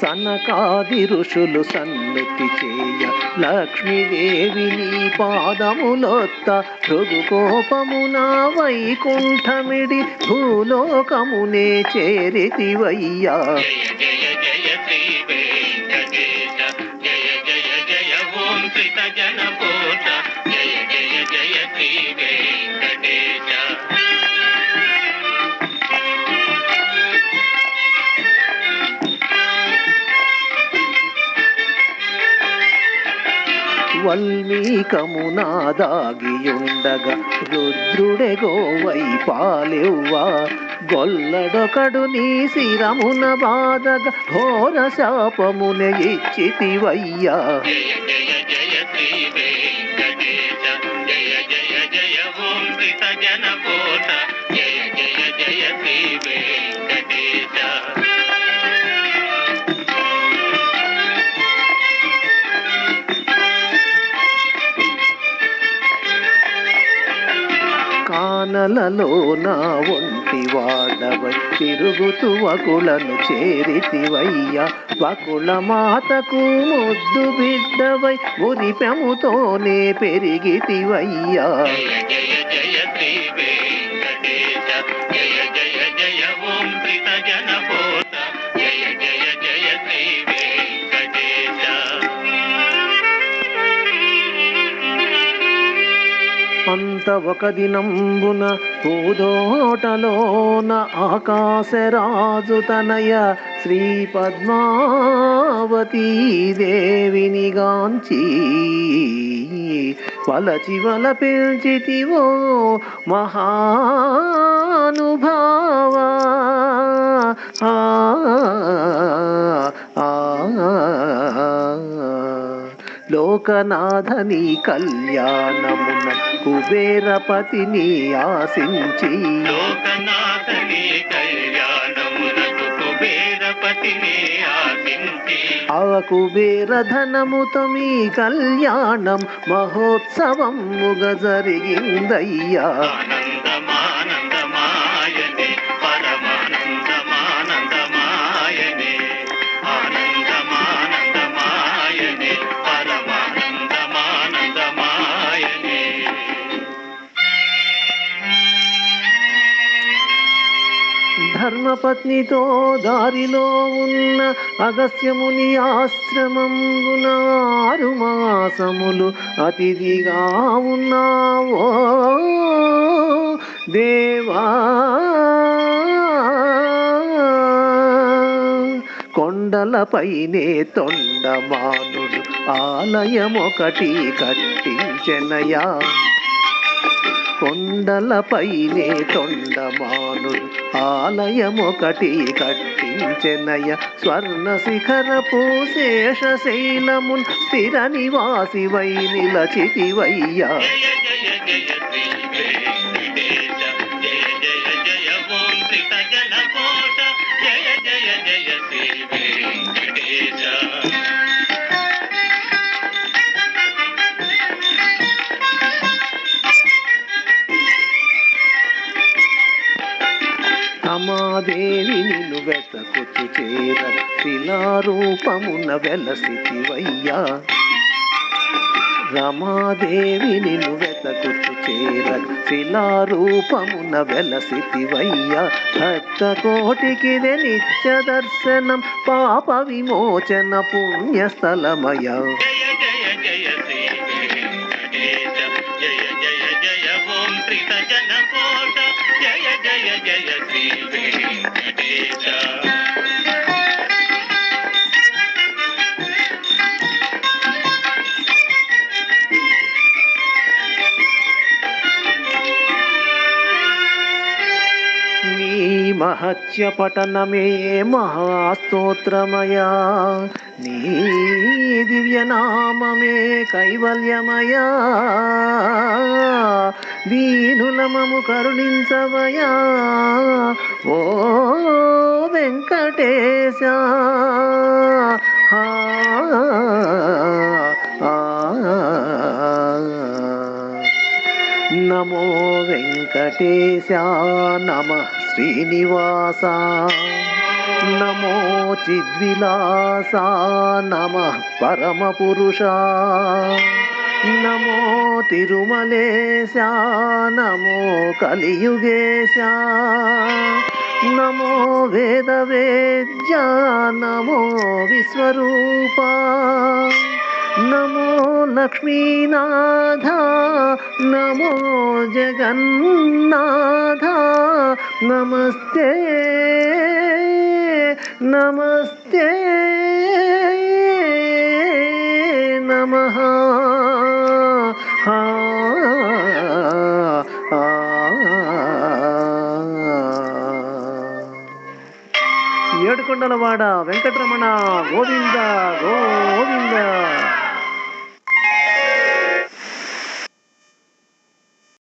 సనకాది ఋషులు సన్నుతి చేయ లక్ష్మీదేవి నీ పాదములొత్త భృగుకోపమున వైకుంఠమిడి భూలోకమునే చేరితివయ్యా. వల్మీకమునా దాగియుండగా రుద్రుడెగోవై పాలెవ్వా గొల్లడొకడు నీ శిరమున బాధగా ఘోర శాపమున ఇచ్చితివయ్యా. కానలలో నా ఒంటి వాడవై తిరుగుతూ వకులను చేరితివయ్యా. వకుల మాతకు ముద్దు బిడ్డవై మురిపెముతోనే పెరిగితివయ్యా. అంత ఒక దినంబున పూదోటలోన ఆకాశరాజు తనయ శ్రీ పద్మావతీ దేవిని గాంచి వలచి వలపిల్చితివో మహానుభావా. లోకనాథని కళ్యాణమున కుబేరపతిని ఆశించి ఆ కుబేర ధనముతో మీ కళ్యాణం మహోత్సవముగ జరిగిందయ్యా. ధర్మపత్నితో దారిలో ఉన్న అగస్త్యముని ఆశ్రమమున 6 మాసములు అతిథిగా ఉన్నావో దేవా. కొండలపైనే తొండమానుడు ఆలయమొకటి కట్టించెనయా. కొండలపైనే తొండమానుడు ఆలయమొకటి కట్టించెనయ. స్వర్ణ శిఖరపు శేషశైలమున్ స్థిర నివాసివై నిలచితివయ్యా. రమాదేవి నిన్ను వెతకుచు చేర శిలారూపమున వెలసితివయ్యా. రమాదేవి నిన్ను వెతకుచు చేర శిలారూపమున వెలసితివయ్యా. భక్త కోటికి నిత్య దర్శనం పాప విమోచన పుణ్యస్థలమయ. నీ మహత్య పఠనమే మహాస్తోత్రమయా. నీ దివ్యనామమే కైవల్యమయా. దీనులమము కరుణించవయా ఓ వెంకటేశ. నమో వెంకటేశ నమః శ్రీనివాస. నమో చిద్విలాసా నమః పరమపురుషా నమో తిరుమలేశా నమో కలియుగేశా నమో వేదవేద్యా నమో విశ్వరూపా నమో లక్ష్మీనాథ నమో జగన్నాథ నమస్తే నమస్తే నమః ఆ, ఆ, ఏడుకొండలవాడ వెంకటరమణ గోవింద గోవింద.